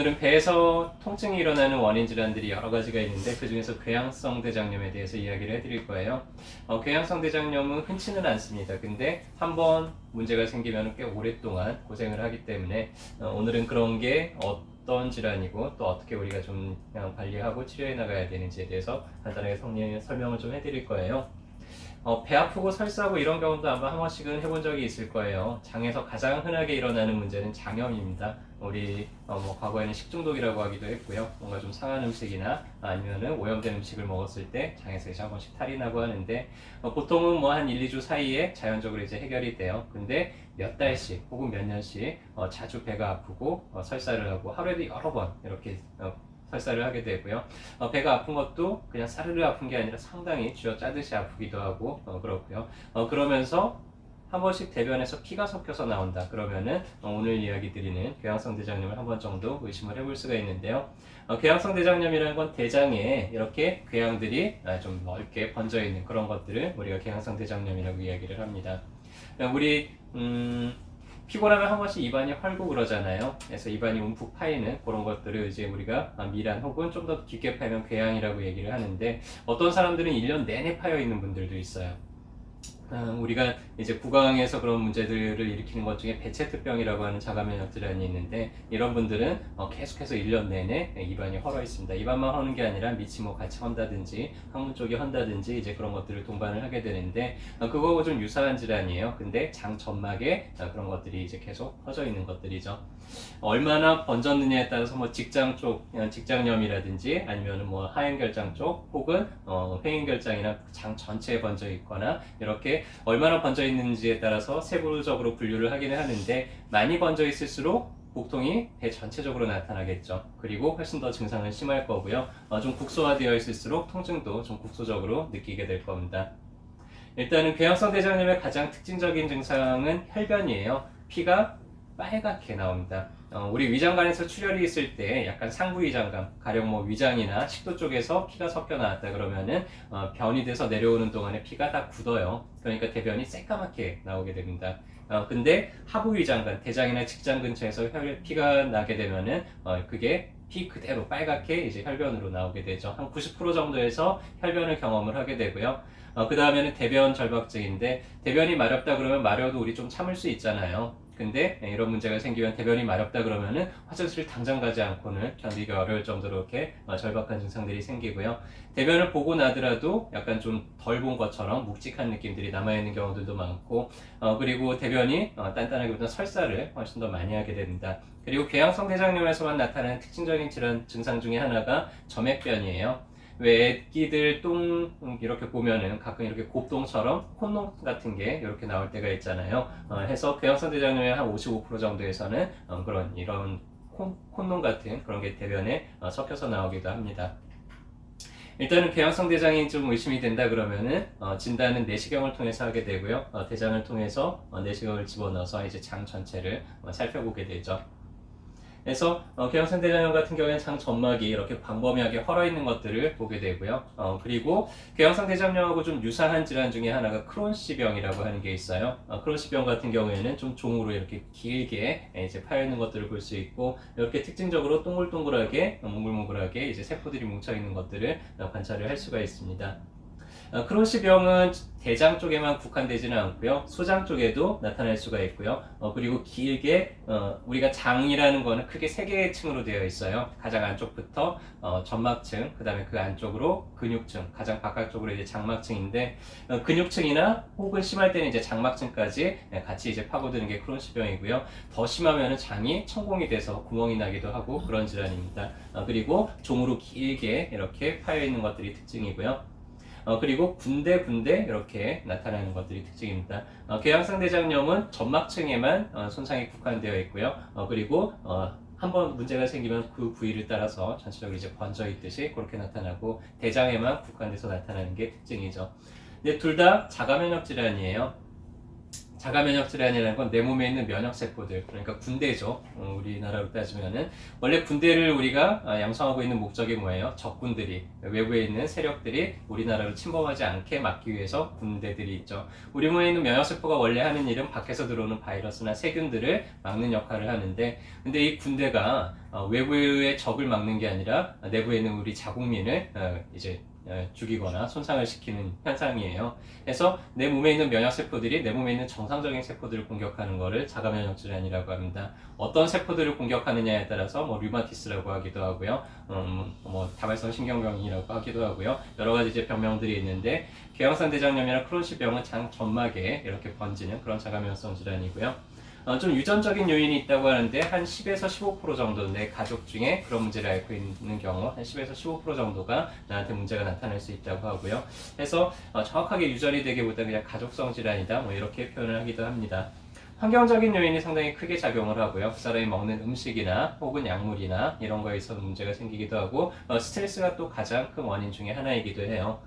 오늘은 배에서 통증이 일어나는 원인 질환들이 여러 가지가 있는데 그 중에서 궤양성 대장염에 대해서 이야기를 해드릴 거예요. 궤양성 대장염은 흔치는 않습니다. 근데 한번 문제가 생기면 꽤 오랫동안 고생을 하기 때문에 오늘은 그런 게 어떤 질환이고 또 어떻게 우리가 좀 관리하고 치료해 나가야 되는지에 대해서 간단하게 설명을 좀 해드릴 거예요. 배 아프고 설사하고 이런 경험도 아마 한 번씩은 해본 적이 있을 거예요. 장에서 가장 흔하게 일어나는 문제는 장염입니다. 우리 과거에는 식중독이라고 하기도 했고요. 뭔가 좀 상한 음식이나 아니면은 오염된 음식을 먹었을 때 장에서 이제 한 번씩 탈이 나고 하는데 보통은 뭐 한 1, 2주 사이에 자연적으로 이제 해결이 돼요. 근데 몇 달씩 혹은 몇 년씩 자주 배가 아프고 설사를 하고 하루에도 여러 번 이렇게 설사를 하게 되고요. 배가 아픈 것도 그냥 사르르 아픈 게 아니라 상당히 쥐어 짜듯이 아프기도 하고 그렇고요. 그러면서 한 번씩 대변에서 피가 섞여서 나온다. 그러면은 오늘 이야기 드리는 궤양성 대장염을 한 번 정도 의심을 해볼 수가 있는데요. 궤양성 대장염이라는 건 대장에 이렇게 궤양들이 좀 넓게 번져 있는 그런 것들을 우리가 궤양성 대장염이라고 이야기를 합니다. 우리 피곤하면 한 번씩 입안이 활고 그러잖아요. 그래서 입안이 움푹 파이는 그런 것들을 이제 우리가 미란 혹은 좀 더 깊게 파이면 궤양이라고 얘기를 하는데 어떤 사람들은 1년 내내 파여 있는 분들도 있어요. 우리가 이제 구강에서 그런 문제들을 일으키는 것 중에 배체트병이라고 하는 자가면역 질환이 있는데 이런 분들은 계속해서 1년 내내 입안이 헐어 있습니다. 입안만 허는 게 아니라 밑이 뭐 같이 헌다든지 항문 쪽이 헌다든지 이제 그런 것들을 동반을 하게 되는데 그거하고 좀 유사한 질환이에요. 근데 장 점막에 그런 것들이 이제 계속 퍼져 있는 것들이죠. 얼마나 번졌느냐에 따라서 뭐 직장 쪽 직장염이라든지 아니면은 뭐 하행결장 쪽 혹은 회행결장이나 장 전체에 번져 있거나 이렇게 얼마나 번져 있는지에 따라서 세부적으로 분류를 하기는 하는데 많이 번져 있을수록 복통이 배 전체적으로 나타나겠죠. 그리고 훨씬 더 증상은 심할 거고요. 좀 국소화되어 있을수록 통증도 좀 국소적으로 느끼게 될 겁니다. 일단은 궤양성 대장염의 가장 특징적인 증상은 혈변이에요. 피가 빨갛게 나옵니다. 우리 위장관에서 출혈이 있을 때 약간 상부 위장관, 가령 뭐 위장이나 식도 쪽에서 피가 섞여 나왔다 그러면은 변이 돼서 내려오는 동안에 피가 다 굳어요. 그러니까 대변이 새까맣게 나오게 됩니다. 근데 하부 위장관, 대장이나 직장 근처에서 피가 나게 되면은 그게 피 그대로 빨갛게 이제 혈변으로 나오게 되죠. 한 90% 정도에서 혈변을 경험을 하게 되고요. 그 다음에는 대변 결박증인데 대변이 마렵다 그러면 마려도 우리 좀 참을 수 있잖아요. 근데 이런 문제가 생기면 대변이 마렵다 그러면은 화장실 당장 가지 않고는 견디기 어려울 정도로 이렇게 절박한 증상들이 생기고요. 대변을 보고 나더라도 약간 좀 덜 본 것처럼 묵직한 느낌들이 남아있는 경우들도 많고 그리고 대변이 단단하기보다 설사를 훨씬 더 많이 하게 됩니다. 그리고 궤양성 대장염에서만 나타나는 특징적인 질환 증상 중에 하나가 점액변이에요. 왜 애기들 똥 이렇게 보면은 가끔 이렇게 곱똥처럼 콧농 같은 게 이렇게 나올 때가 있잖아요. 해서 궤양성 대장염의 한 55% 정도에서는 이런 콧농 같은 그런 게 대변에 섞여서 나오기도 합니다. 일단은 궤양성 대장이 좀 의심이 된다 그러면은 진단은 내시경을 통해서 하게 되고요. 대장을 통해서 내시경을 집어넣어서 이제 장 전체를 살펴보게 되죠. 그래서 궤양성 대장염 같은 경우에는 장 점막이 이렇게 광범위하게 헐어 있는 것들을 보게 되고요. 그리고 궤양성 대장염하고 좀 유사한 질환 중에 하나가 크론씨병이라고 하는 게 있어요. 크론씨병 같은 경우에는 좀 종으로 이렇게 길게 이제 파여 있는 것들을 볼 수 있고 이렇게 특징적으로 동글동글하게 몽글몽글하게 이제 세포들이 뭉쳐 있는 것들을 관찰을 할 수가 있습니다. 크론씨병은 대장 쪽에만 국한되지는 않고요. 소장 쪽에도 나타날 수가 있고요. 그리고 길게 우리가 장이라는 거는 크게 세 개의 층으로 되어 있어요. 가장 안쪽부터 점막층, 그 다음에 그 안쪽으로 근육층, 가장 바깥쪽으로 이제 장막층인데 근육층이나 혹은 심할 때는 이제 장막층까지 같이 이제 파고드는 게 크론씨병이고요. 더 심하면은 장이 천공이 돼서 구멍이 나기도 하고 그런 질환입니다. 그리고 종으로 길게 이렇게 파여 있는 것들이 특징이고요. 그리고 군데군데 이렇게 나타나는 것들이 특징입니다. 궤양성 대장염은 점막층에만 손상이 국한되어 있고요. 그리고 한번 문제가 생기면 그 부위를 따라서 전체적으로 이제 번져 있듯이 그렇게 나타나고 대장에만 국한돼서 나타나는 게 특징이죠. 근데 둘 다 자가면역 질환이에요. 자가 면역 질환이라는 건 내 몸에 있는 면역 세포들, 그러니까 군대죠. 우리나라로 따지면은 원래 군대를 우리가 양성하고 있는 목적이 뭐예요? 적군들이, 외부에 있는 세력들이 우리나라를 침범하지 않게 막기 위해서 군대들이 있죠. 우리 몸에 있는 면역 세포가 원래 하는 일은 밖에서 들어오는 바이러스나 세균들을 막는 역할을 하는데, 근데 이 군대가 외부의 적을 막는 게 아니라 내부에 있는 우리 자국민을 이제 죽이거나 손상을 시키는 현상이에요. 그래서 내 몸에 있는 면역세포들이 내 몸에 있는 정상적인 세포들을 공격하는 것을 자가면역질환이라고 합니다. 어떤 세포들을 공격하느냐에 따라서 뭐 류마티스라고 하기도 하고요, 뭐 다발성 신경병이라고 하기도 하고요, 여러 가지 이제 병명들이 있는데, 궤양성 대장염이나 크론시 병은 장 점막에 이렇게 번지는 그런 자가면역성 질환이고요. 좀 유전적인 요인이 있다고 하는데 한 10에서 15% 정도 내 가족 중에 그런 문제를 앓고 있는 경우 한 10에서 15% 정도가 나한테 문제가 나타날 수 있다고 하고요. 그래서 정확하게 유전이 되기보다 그냥 가족성 질환이다 뭐 이렇게 표현을 하기도 합니다. 환경적인 요인이 상당히 크게 작용을 하고요. 그 사람이 먹는 음식이나 혹은 약물이나 이런 거에 있어서 문제가 생기기도 하고, 스트레스가 또 가장 큰 원인 중에 하나이기도 해요.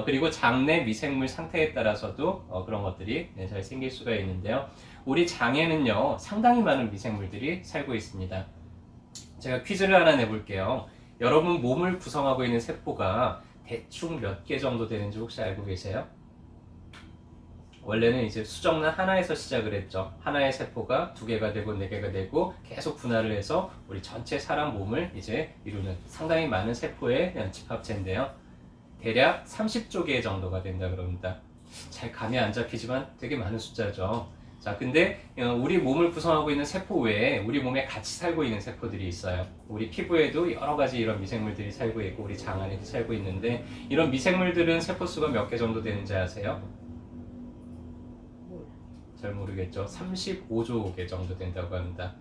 그리고 장내 미생물 상태에 따라서도 그런 것들이 잘 생길 수가 있는데요. 우리 장에는요, 상당히 많은 미생물들이 살고 있습니다. 제가 퀴즈를 하나 내볼게요. 여러분 몸을 구성하고 있는 세포가 대충 몇 개 정도 되는지 혹시 알고 계세요? 원래는 이제 수정란 하나에서 시작을 했죠. 하나의 세포가 2개가 되고 4개가 되고 계속 분할을 해서 우리 전체 사람 몸을 이제 이루는 상당히 많은 세포의 집합체인데요. 대략 30조 개 정도가 된다 그럽니다. 잘 감이 안 잡히지만 되게 많은 숫자죠. 자, 근데 우리 몸을 구성하고 있는 세포 외에 우리 몸에 같이 살고 있는 세포들이 있어요. 우리 피부에도 여러 가지 이런 미생물들이 살고 있고 우리 장 안에도 살고 있는데, 이런 미생물들은 세포 수가 몇 개 정도 되는지 아세요? 잘 모르겠죠. 35조 개 정도 된다고 합니다.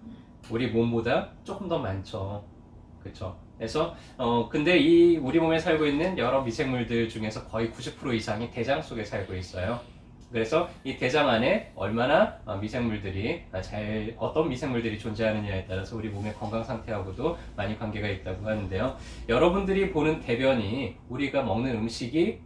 우리 몸보다 조금 더 많죠. 그렇죠. 그래서 근데 이 우리 몸에 살고 있는 여러 미생물들 중에서 거의 90% 이상이 대장 속에 살고 있어요. 그래서 이 대장 안에 얼마나 미생물들이 어떤 미생물들이 존재하느냐에 따라서 우리 몸의 건강 상태하고도 많이 관계가 있다고 하는데요. 여러분들이 보는 대변이 우리가 먹는 음식이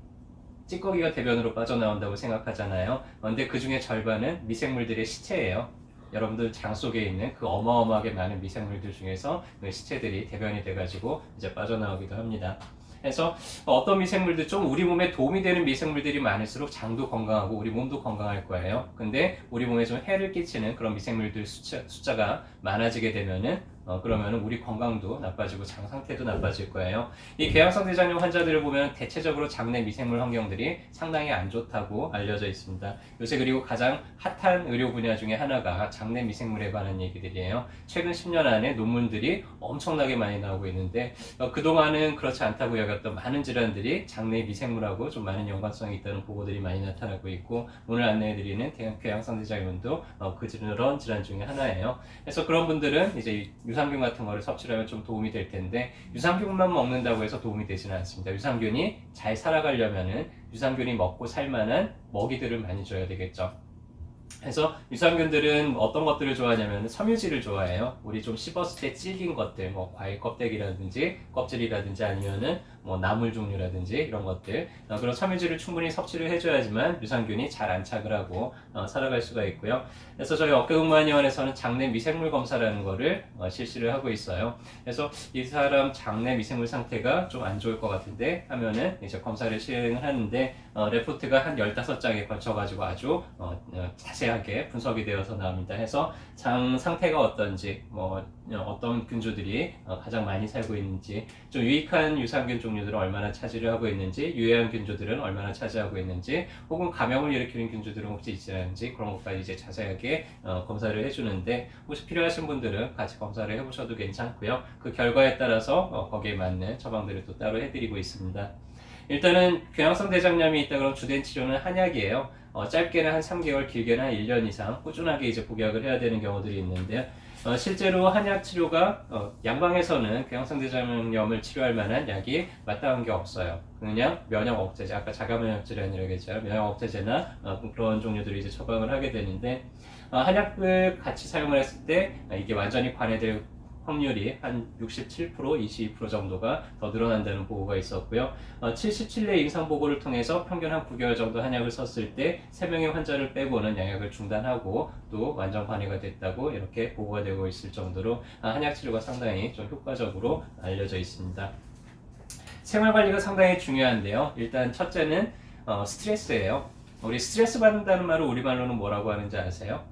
찌꺼기가 대변으로 빠져나온다고 생각하잖아요. 근데 그 중에 절반은 미생물들의 시체예요. 여러분들 장 속에 있는 그 어마어마하게 많은 미생물들 중에서 그 시체들이 대변이 돼가지고 이제 빠져나오기도 합니다. 그래서 어떤 미생물들, 좀 우리 몸에 도움이 되는 미생물들이 많을수록 장도 건강하고 우리 몸도 건강할 거예요. 근데 우리 몸에 좀 해를 끼치는 그런 미생물들 숫자가 많아지게 되면은 그러면 우리 건강도 나빠지고 장 상태도 나빠질 거예요. 이 궤양성 대장염 환자들을 보면 대체적으로 장내 미생물 환경들이 상당히 안 좋다고 알려져 있습니다. 요새 그리고 가장 핫한 의료 분야 중에 하나가 장내 미생물에 관한 얘기들이에요. 최근 10년 안에 논문들이 엄청나게 많이 나오고 있는데, 그동안은 그렇지 않다고 여겼던 많은 질환들이 장내 미생물하고 좀 많은 연관성이 있다는 보고들이 많이 나타나고 있고, 오늘 안내해드리는 궤양성 대장염도 그런 질환 중에 하나예요. 그래서 그런 분들은 이제 유산균 같은 거를 섭취를 하면 좀 도움이 될 텐데, 유산균만 먹는다고 해서 도움이 되지는 않습니다. 유산균이 잘 살아가려면은 유산균이 먹고 살만한 먹이들을 많이 줘야 되겠죠. 그래서 유산균들은 어떤 것들을 좋아하냐면 섬유질을 좋아해요. 우리 좀 씹었을 때 질긴 것들, 뭐 과일 껍데기라든지 껍질이라든지 아니면은 뭐 나물 종류라든지 이런 것들, 그런 섬유질을 충분히 섭취를 해줘야지만 유산균이 잘 안착을 하고 살아갈 수가 있고요. 그래서 저희 어깨동무한의원에서는 장내 미생물 검사라는 거를 실시를 하고 있어요. 그래서 이 사람 장내 미생물 상태가 좀 안 좋을 것 같은데 하면은 이제 검사를 시행을 하는데, 레포트가 한 15장에 걸쳐가지고 아주 자세하게 분석이 되어서 나옵니다. 해서 장 상태가 어떤지, 뭐 어떤 균주들이 가장 많이 살고 있는지, 좀 유익한 유산균 종류들은 얼마나 차지를 하고 있는지, 유해한 균주들은 얼마나 차지하고 있는지, 혹은 감염을 일으키는 균주들은 혹시 있지 않은지, 그런 것까지 이제 자세하게 검사를 해주는데, 혹시 필요하신 분들은 같이 검사를 해보셔도 괜찮고요. 그 결과에 따라서 거기에 맞는 처방들을 또 따로 해드리고 있습니다. 일단은 궤양성 대장염이 있다 그러면 주된 치료는 한약이에요. 짧게는 한 3개월, 길게는 한 1년 이상 꾸준하게 이제 복약을 해야 되는 경우들이 있는데요. 실제로 한약 치료가 양방에서는 궤양성 대장염을 치료할 만한 약이 마땅한 게 없어요. 그냥 면역 억제제, 아까 자가면역 질환이라고 했잖아요. 면역 억제제나 그런 종류들을 이제 처방을 하게 되는데, 한약을 같이 사용을 했을 때 이게 완전히 관해될 확률이 한 67%, 22% 정도가 더 늘어난다는 보고가 있었고요. 77회 임상 보고를 통해서 평균 한 9개월 정도 한약을 썼을 때 3명의 환자를 빼고는 양약을 중단하고 또 완전 관리가 됐다고 이렇게 보고가 되고 있을 정도로 한약 치료가 상당히 좀 효과적으로 알려져 있습니다. 생활 관리가 상당히 중요한데요. 일단 첫째는 스트레스예요. 우리 스트레스 받는다는 말을 우리말로는 뭐라고 하는지 아세요?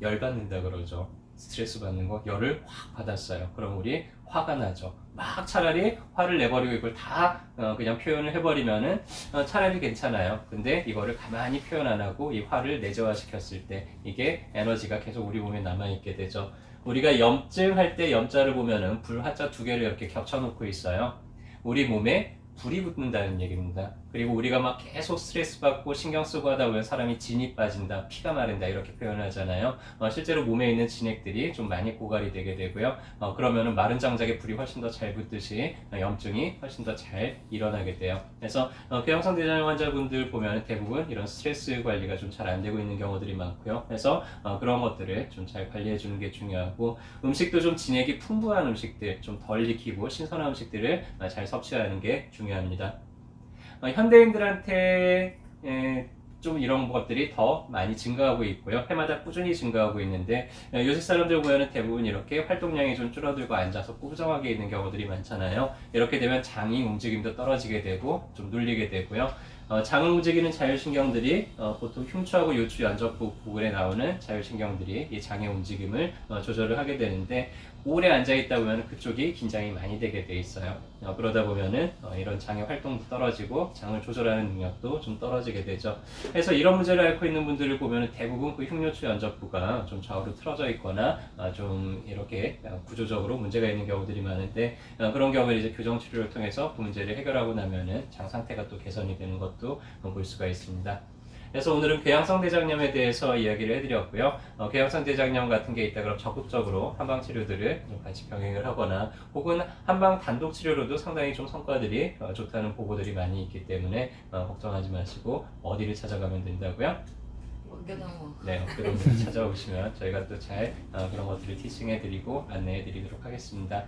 열 받는다 그러죠. 스트레스 받는 거, 열을 확 받았어요. 그럼 우리 화가 나죠. 막 차라리 화를 내버리고 이걸 다 그냥 표현을 해버리면은 차라리 괜찮아요. 근데 이거를 가만히 표현 안 하고 이 화를 내재화시켰을 때 이게 에너지가 계속 우리 몸에 남아있게 되죠. 우리가 염증 할 때 염자를 보면은 불 화자 두 개를 이렇게 겹쳐놓고 있어요. 우리 몸에 불이 붙는다는 얘기입니다. 그리고 우리가 막 계속 스트레스 받고 신경 쓰고 하다 보면 사람이 진이 빠진다, 피가 마른다 이렇게 표현을 하잖아요. 실제로 몸에 있는 진액들이 좀 많이 고갈이 되게 되고요. 그러면은 마른 장작에 불이 훨씬 더 잘 붙듯이 염증이 훨씬 더 잘 일어나게 돼요. 그래서 궤양성 대장염 환자분들 보면 대부분 이런 스트레스 관리가 좀 잘 안 되고 있는 경우들이 많고요. 그래서 그런 것들을 좀 잘 관리해 주는 게 중요하고 음식도 좀 진액이 풍부한 음식들, 좀 덜 익히고 신선한 음식들을 잘 섭취하는 게 중요합니다. 현대인들한테 좀 이런 것들이 더 많이 증가하고 있고요. 해마다 꾸준히 증가하고 있는데 요새 사람들 보면 대부분 이렇게 활동량이 좀 줄어들고 앉아서 꾸정하게 있는 경우들이 많잖아요. 이렇게 되면 장이 움직임도 떨어지게 되고 좀 눌리게 되고요. 장을 움직이는 자율신경들이 보통 흉추하고 요추 연접부 부근에 나오는 자율신경들이 이 장의 움직임을 조절을 하게 되는데 오래 앉아있다 보면 그쪽이 긴장이 많이 되게 돼 있어요. 그러다 보면은 이런 장의 활동도 떨어지고 장을 조절하는 능력도 좀 떨어지게 되죠. 그래서 이런 문제를 앓고 있는 분들을 보면 대부분 그 흉요추 연접부가 좀 좌우로 틀어져 있거나 좀 이렇게 구조적으로 문제가 있는 경우들이 많은데 그런 경우에 이제 교정 치료를 통해서 그 문제를 해결하고 나면은 장 상태가 또 개선이 되는 것도 볼 수가 있습니다. 그래서 오늘은 궤양성 대장염에 대해서 이야기를 해드렸고요. 궤양성 대장염 같은 게 있다 그럼 적극적으로 한방 치료들을 좀 같이 병행을 하거나 혹은 한방 단독 치료로도 상당히 좀 성과들이 좋다는 보고들이 많이 있기 때문에 걱정하지 마시고 어디를 찾아가면 된다고요? 어깨동무. 네, 어깨동무 찾아오시면 저희가 또 잘 그런 것들을 티칭해드리고 안내해드리도록 하겠습니다.